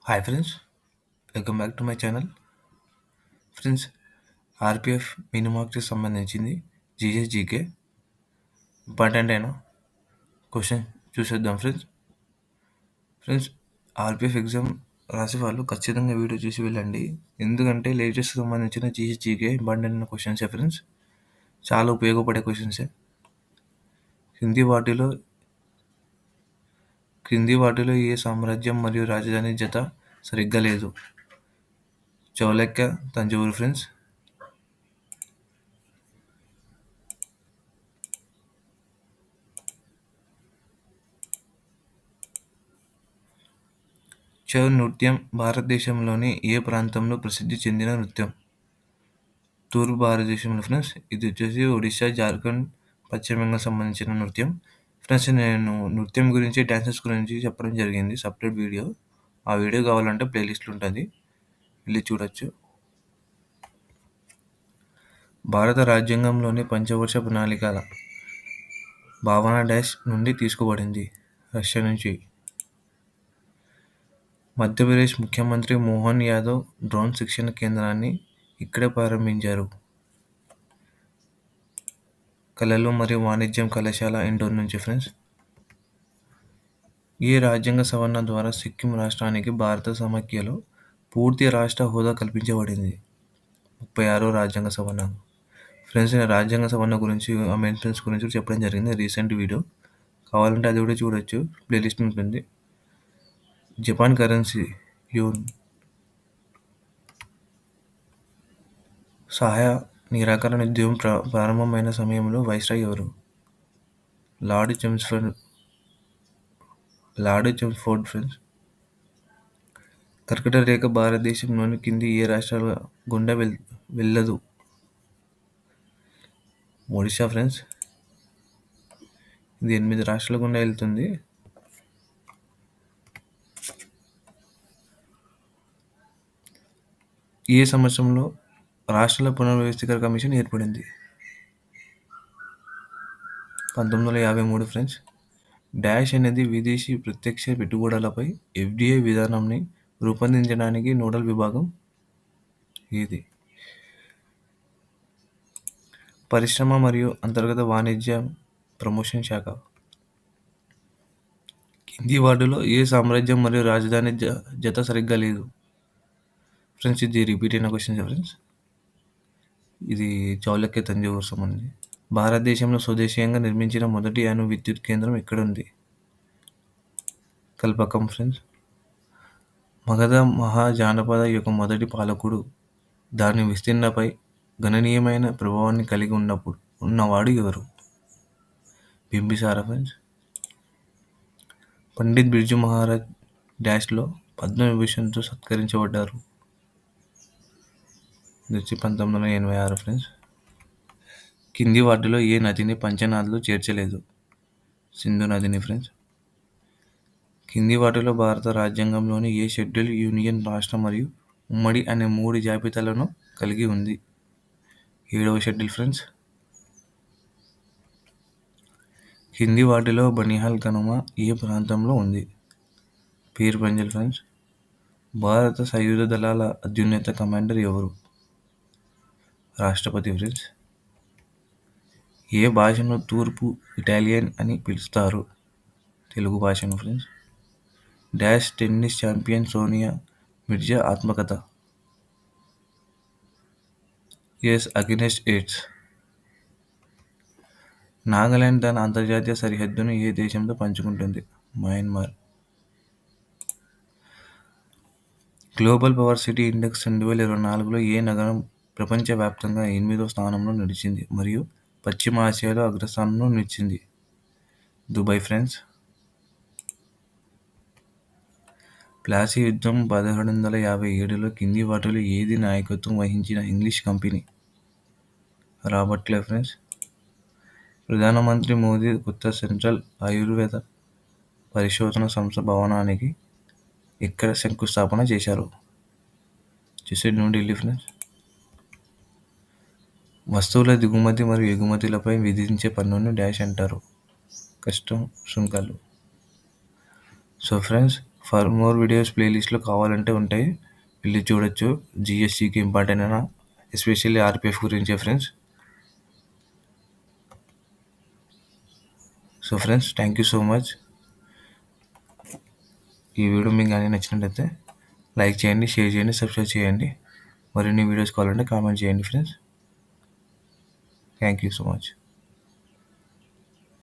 Hi friends, welcome back to my channel. Friends, RPF mini మార్క్స్కి సంబంధించింది GS GK important అయిన question చూసేద్దాం. Friends, RPF exam రాసే వాళ్ళు ఖచ్చితంగా వీడియో చూసి వెళ్ళండి. ఎందుకంటే లేటెస్ట్ సంబంధించిన జీఎస్ జీకే ఇంపార్టెంట్ అయిన క్వశ్చన్సే ఫ్రెండ్స్, చాలా ఉపయోగపడే క్వశ్చన్సే. క్రింది వాటిలో ఏ సామ్రాజ్యం మరియు రాజధాని జత సరిగ్గా లేదు? చౌలక్య, తంజావూరు ఫ్రెండ్స్. ఛౌ నృత్యం భారతదేశంలోని ఏ ప్రాంతంలో ప్రసిద్ధి చెందిన నృత్యం? తూర్పు భారతదేశంలో ఫ్రెండ్స్. ఇది వచ్చేసి ఒడిశా, జార్ఖండ్, పశ్చిమ బెంగాల్ సంబంధించిన నృత్యం. ఫ్రెండ్స్, నేను నృత్యం గురించి, డ్యాన్సెస్ గురించి చెప్పడం జరిగింది సపరేట్ వీడియో. ఆ వీడియో కావాలంటే ప్లేలిస్ట్లో ఉంటుంది, వెళ్ళి చూడొచ్చు. భారత రాజ్యాంగంలోని పంచవర్ష ప్రణాళికల భావన డాష్ నుండి తీసుకోబడింది? రష్యా నుంచి. మధ్యప్రదేశ్ ముఖ్యమంత్రి మోహన్ యాదవ్ డ్రోన్ శిక్షణ కేంద్రాన్ని ఇక్కడే ప్రారంభించారు? కళలు మరియు వాణిజ్యం కళాశాల, ఇండోర్ నుంచి ఫ్రెండ్స్. ఏ రాజ్యాంగ సవరణ ద్వారా సిక్కిం రాష్ట్రానికి భారత సమాఖ్యలో పూర్తి రాష్ట్ర హోదా కల్పించబడింది? 36వ రాజ్యాంగ సవరణ. ఫ్రెండ్స్, నేను రాజ్యాంగ సవరణ గురించి, అమెండ్మెంట్స్ గురించి చెప్పడం జరిగింది రీసెంట్ వీడియో. కావాలంటే అది కూడా చూడొచ్చు, ప్లేలిస్ట్ ఉంటుంది. జపాన్ కరెన్సీ యూన్ సహాయ నిరాకరణ ఉద్యమం ప్రారంభమైన సమయంలో వైస్రాయ్ ఎవరు? Lord Chelmsford friends. కర్కట రేఖ భారతదేశంలోని కింది ఏ రాష్ట్రాల గుండా వెళ్ళదు? ఒడిశా ఫ్రెండ్స్. ఇది 8 రాష్ట్రాల గుండా వెళ్తుంది. ఏ సంవత్సరంలో రాష్ట్రాల పునర్వ్యవస్థీకరణ కమిషన్ ఏర్పడింది? 1953 ఫ్రెండ్స్. డాష్ అనేది విదేశీ ప్రత్యక్ష పెట్టుబడులపై ఎఫ్డిఐ విధానాన్ని రూపొందించడానికి నోడల్ విభాగం ఏది? పరిశ్రమ మరియు అంతర్గత వాణిజ్య ప్రమోషన్ శాఖ. కింది వాటిలో ఏ సామ్రాజ్యం మరియు రాజధాని జత సరిగ్గా లేదు? ఫ్రెండ్స్, ఇది రిపీట్ అయిన క్వశ్చన్ ఫ్రెండ్స్. ఇది చౌలక్య, తంజావూరు సంబంధించి. భారతదేశంలో స్వదేశీయంగా నిర్మించిన మొదటి అణు విద్యుత్ కేంద్రం ఎక్కడ ఉంది? కల్పకం ఫ్రెండ్స్. మగధ మహాజనపద యొక్క మొదటి పాలకుడు, దాని విస్తీర్ణపై గణనీయమైన ప్రభావాన్ని కలిగి ఉన్నవాడు ఎవరు? బింబిసార ఫ్రెండ్స్. పండిత్ బిర్జు మహారాజ్ డాష్లో పద్మవిభూషణ్తో సత్కరించబడ్డారు? ఇది వచ్చి 1986 ఫ్రెండ్స్. కింది వాటిలో ఏ నదిని పంచనదులు చేర్చలేదు? సింధు నదిని ఫ్రెండ్స్. కింది వాటిలో భారత రాజ్యాంగంలోని ఏ షెడ్యూల్ యూనియన్, రాష్ట్ర మరియు ఉమ్మడి అనే 3 జాబితాలను కలిగి ఉంది? 7వ షెడ్యూల్ ఫ్రెండ్స్. కింది వాటిలో బనిహాల్ కనుమ ఏ ప్రాంతంలో ఉంది? Peer Panjal friends. భారత సాయుధ దళాల అత్యున్నత కమాండర్ ఎవరు? రాష్ట్రపతి ఫ్రెండ్స్. ఏ భాషను తూర్పు ఇటాలియన్ అని పిలుస్తారు? తెలుగు భాషను friends. Dash tennis champion Sonia Mirza ఆత్మకథ? Ace against AIDS. నాగాలాండ్ తన అంతర్జాతీయ సరిహద్దును ఏ దేశంతో పంచుకుంటుంది? Myanmar. Global power city index 2024లో ఏ నగరం ప్రపంచవ్యాప్తంగా 8వ స్థానంలో నిలిచింది మరియు పశ్చిమ ఆసియాలో అగ్రస్థానంలో నిలిచింది? Dubai friends. ప్లాసీ యుద్ధం 1757లో కింది వాటిలో ఏది నాయకత్వం వహించిన English company? Robert Clive friends. ప్రధానమంత్రి మోదీ కొత్త సెంట్రల్ ఆయుర్వేద పరిశోధన సంస్థ భవనానికి ఎక్కడ శంకుస్థాపన చేశారు? న్యూఢిల్లీ ఫ్రెండ్స్. వస్తువుల దిగుమతి మరియు ఎగుమతులపై విధించే పన్నును డాష్ అంటారు? కస్టమ్ సుంకాలు. So friends, for more videos ప్లేలిస్ట్లో కావాలంటే ఉంటాయి, వెళ్ళి చూడొచ్చు. జిఎస్టీకి ఇంపార్టెంట్ అయినా ఎస్పెషల్లీ ఆర్పిఎఫ్ గురించే friends. So friends, thank you so much. ఈ వీడియో మీకు కానీ నచ్చినట్లయితే లైక్ చేయండి, షేర్ చేయండి, సబ్స్క్రైబ్ చేయండి. మరిన్ని వీడియోస్ కావాలంటే కామెంట్ చేయండి friends. Thank you so much.